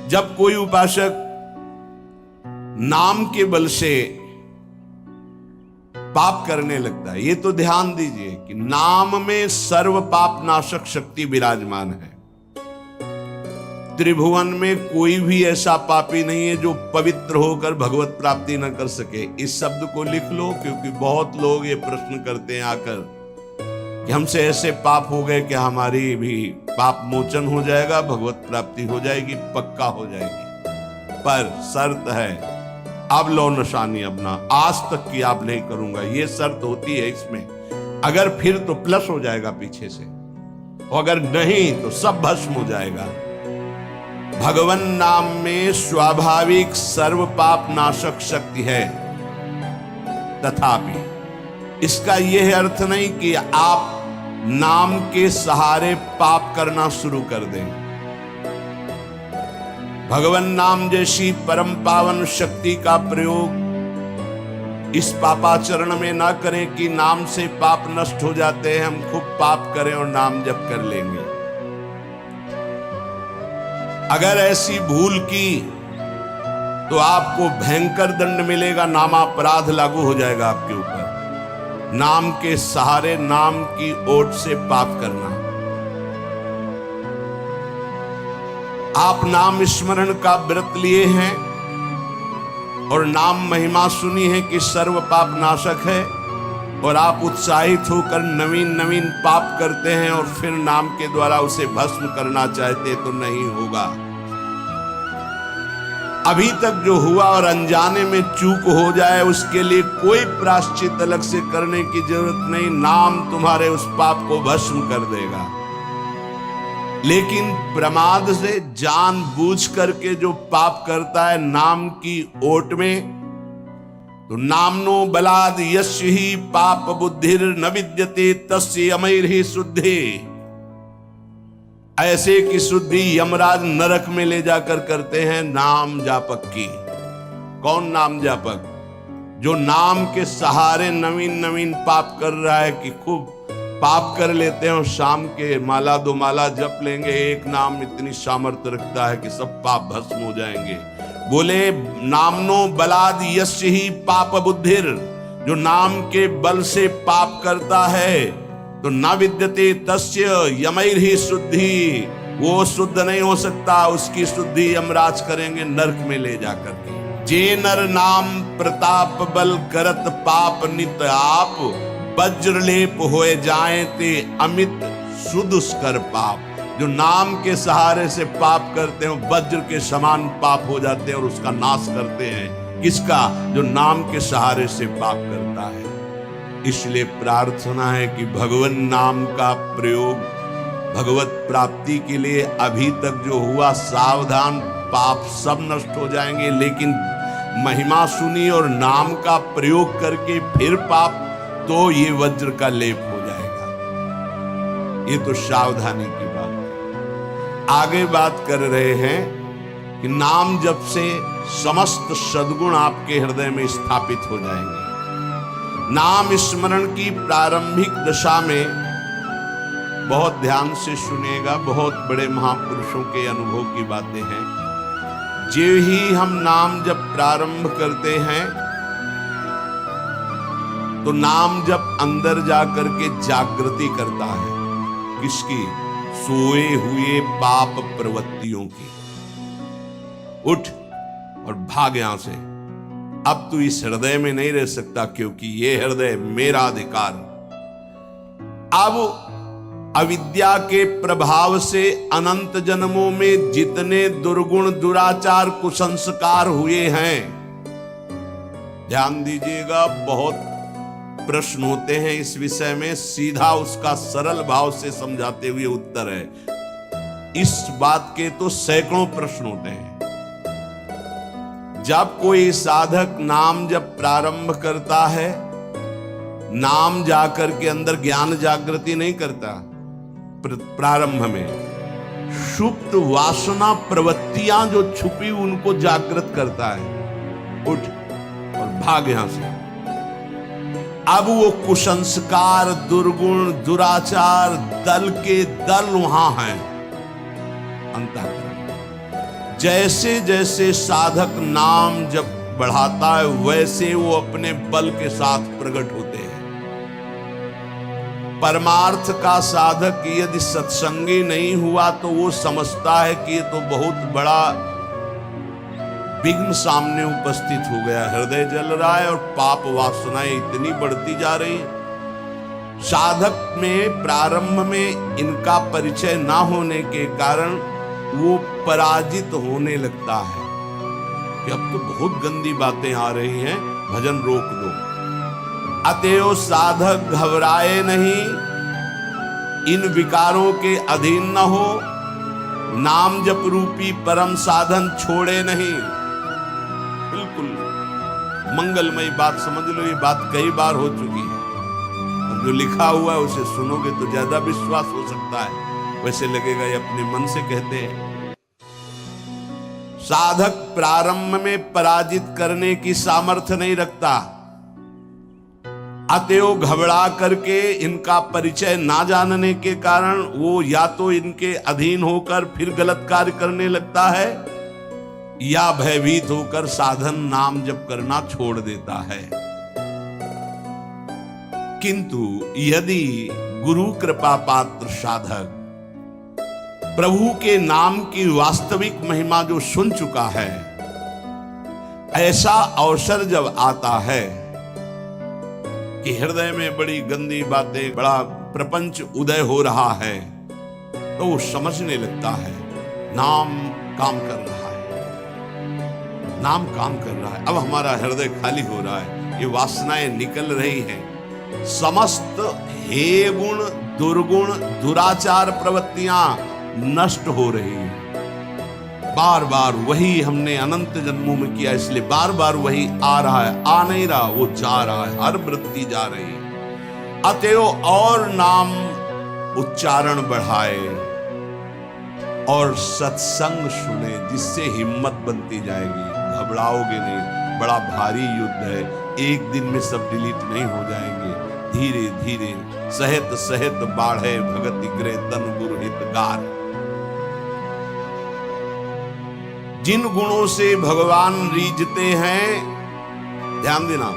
जब कोई उपासक नाम के बल से पाप करने लगता है, ये तो ध्यान दीजिए कि नाम में सर्व पाप नाशक शक्ति विराजमान है। त्रिभुवन में कोई भी ऐसा पापी नहीं है जो पवित्र होकर भगवत प्राप्ति न कर सके। इस शब्द को लिख लो, क्योंकि बहुत लोग ये प्रश्न करते हैं आकर कि हमसे ऐसे पाप हो गए कि हमारी भी पाप मोचन हो जाएगा, भगवत प्राप्ति हो जाएगी, पक्का हो जाएगी। पर शर्त है, अब लो निशानी अपना, आज तक की आप नहीं करूंगा, ये शर्त होती है इसमें। अगर फिर तो प्लस हो जाएगा पीछे से, और अगर नहीं तो सब भस्म हो जाएगा। भगवान नाम में स्वाभाविक सर्व पाप नाशक शक्ति है, तथापि इसका यह अर्थ नहीं कि आप नाम के सहारे पाप करना शुरू कर दें। भगवान नाम जैसी परम पावन शक्ति का प्रयोग इस पापाचरण में ना करें कि नाम से पाप नष्ट हो जाते हैं, हम खूब पाप करें और नाम जप कर लेंगे। अगर ऐसी भूल की तो आपको भयंकर दंड मिलेगा, नामापराध लागू हो जाएगा आपके ऊपर। नाम के सहारे, नाम की ओट से पाप करना। आप नाम स्मरण का व्रत लिए हैं और नाम महिमा सुनी है कि सर्व पाप नाशक है, और आप उत्साहित होकर नवीन नवीन पाप करते हैं और फिर नाम के द्वारा उसे भस्म करना चाहते तो नहीं होगा। अभी तक जो हुआ और अनजाने में चूक हो जाए उसके लिए कोई प्रायश्चित अलग से करने की जरूरत नहीं, नाम तुम्हारे उस पाप को भस्म कर देगा। लेकिन प्रमाद से जानबूझ करके जो पाप करता है नाम की ओट में, तो नामनो बलाद यस्य ही पाप बुद्धिर न विद्यते तस्य अमैर्हि शुद्धि। ऐसे की शुद्धि यमराज नरक में ले जाकर करते हैं नाम जापक की। कौन नाम जापक? जो नाम के सहारे नवीन नवीन पाप कर रहा है कि खूब पाप कर लेते हैं और शाम के माला दो माला जप लेंगे, एक नाम इतनी सामर्थ्य रखता है कि सब पाप भस्म हो जाएंगे। बोले नामनो बलाद यस्य ही पाप बुद्धिर, जो नाम के बल से पाप करता है तो न विद्यते तस्य यमैर्हि शुद्धि, वो शुद्ध नहीं हो सकता, उसकी शुद्धि यमराज करेंगे नरक में ले जाकर के। जे नर नाम प्रताप बल करत पाप नित आप, वज्रलेप होए जाए ते अमित सुदुष्कर पाप। जो नाम के सहारे से पाप करते हैं वज्र के समान पाप हो जाते हैं और उसका नाश करते हैं। किसका? जो नाम के सहारे से पाप करता है। इसलिए प्रार्थना है कि भगवान नाम का प्रयोग भगवत प्राप्ति के लिए अभी तक जो हुआ, सावधान, पाप सब नष्ट हो जाएंगे। लेकिन महिमा सुनी और नाम का प्रयोग करके फिर पाप, तो ये वज्र का लेप हो जाएगा। ये तो सावधानी की बात है। आगे बात कर रहे हैं कि नाम जप से समस्त सद्गुण आपके हृदय में स्थापित हो जाएंगे। नाम स्मरण की प्रारंभिक दशा में बहुत ध्यान से सुनिएगा, बहुत बड़े महापुरुषों के अनुभव की बातें हैं। जो ही हम नाम जब प्रारंभ करते हैं तो नाम जब अंदर जाकर के जागृति करता है। किसकी? सोए हुए पाप प्रवृत्तियों की। उठ और भाग यहां से, अब तू इस हृदय में नहीं रह सकता, क्योंकि ये हृदय मेरा अधिकार। अब अविद्या के प्रभाव से अनंत जन्मों में जितने दुर्गुण दुराचार कुसंस्कार हुए हैं, ध्यान दीजिएगा, बहुत प्रश्न होते हैं इस विषय में, सीधा उसका सरल भाव से समझाते हुए उत्तर है। इस बात के तो सैकड़ों प्रश्न होते हैं। जब कोई साधक नाम जब प्रारंभ करता है, नाम जाकर के अंदर ज्ञान जागृति नहीं करता, प्रारंभ में सुप्त वासना प्रवृत्तियां जो छुपी उनको जागृत करता है। उठ और भाग यहां से। अब वो कुसंस्कार, दुर्गुण, दुराचार दल के दल वहां हैं। अंतःकरण जैसे जैसे साधक नाम जब बढ़ाता है वैसे वो अपने बल के साथ प्रकट होते हैं। परमार्थ का साधक यदि सत्संगी नहीं हुआ तो वो समझता है कि ये तो बहुत बड़ा विघ्न सामने उपस्थित हो गया, हृदय जल रहा है और पाप वासनाएं इतनी बढ़ती जा रही। साधक में प्रारंभ में इनका परिचय ना होने के कारण वो पराजित होने लगता है कि अब तो बहुत गंदी बातें आ रही हैं, भजन रोक दो। अतएव साधक घबराए नहीं, इन विकारों के अधीन न हो, नाम जप रूपी परम साधन छोड़े नहीं। बिल्कुल मंगलमयी बात समझ लो, ये बात कई बार हो चुकी है और जो लिखा हुआ है उसे सुनोगे तो ज्यादा विश्वास हो सकता है, वैसे लगेगा ये अपने मन से कहते हैं। साधक प्रारंभ में पराजित करने की सामर्थ्य नहीं रखता, अतएव घबरा करके इनका परिचय ना जानने के कारण वो या तो इनके अधीन होकर फिर गलत कार्य करने लगता है या भयभीत होकर साधन नाम जप करना छोड़ देता है। किंतु यदि गुरु कृपा पात्र साधक प्रभु के नाम की वास्तविक महिमा जो सुन चुका है, ऐसा अवसर जब आता है कि हृदय में बड़ी गंदी बातें, बड़ा प्रपंच उदय हो रहा है, तो वो समझने लगता है नाम काम कर रहा है, नाम काम कर रहा है। अब हमारा हृदय खाली हो रहा है, ये वासनाएं निकल रही हैं, समस्त हे गुण दुर्गुण दुराचार प्रवृत्तियां नष्ट हो रही हैं। बार बार वही हमने अनंत जन्मों में किया, इसलिए बार बार वही आ रहा है, आ नहीं रहा, वो जा रहा है, हर वृत्ति जा रही है। अतएव और नाम उच्चारण बढ़ाए और सत्संग सुने, जिससे हिम्मत बनती जाएगी, घबराओगे नहीं। बड़ा भारी युद्ध है, एक दिन में सब डिलीट नहीं हो जाएंगे, धीरे धीरे सहित सहित बाढ़े भगति ग्रे तन गुरु हितगार। जिन गुणों से भगवान रीझते हैं, ध्यान देना,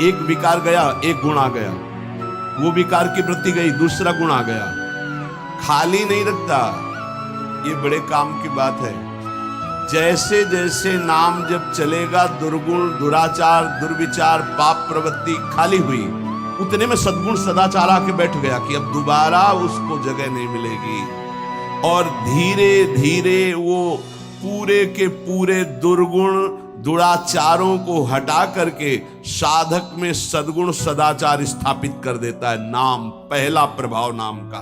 एक विकार गया एक गुण आ गया, वो विकार की वृत्ति गई दूसरा गुण आ गया, खाली नहीं रखता। ये बड़े काम की बात है। जैसे जैसे नाम जब चलेगा दुर्गुण दुराचार दुर्विचार पाप प्रवृत्ति खाली हुई, उतने में सद्गुण सदाचार आके बैठ गया कि अब दोबारा उसको जगह नहीं मिलेगी, और धीरे धीरे वो पूरे के पूरे दुर्गुण दुराचारों को हटा करके साधक में सद्गुण सदाचार स्थापित कर देता है। नाम, पहला प्रभाव नाम का।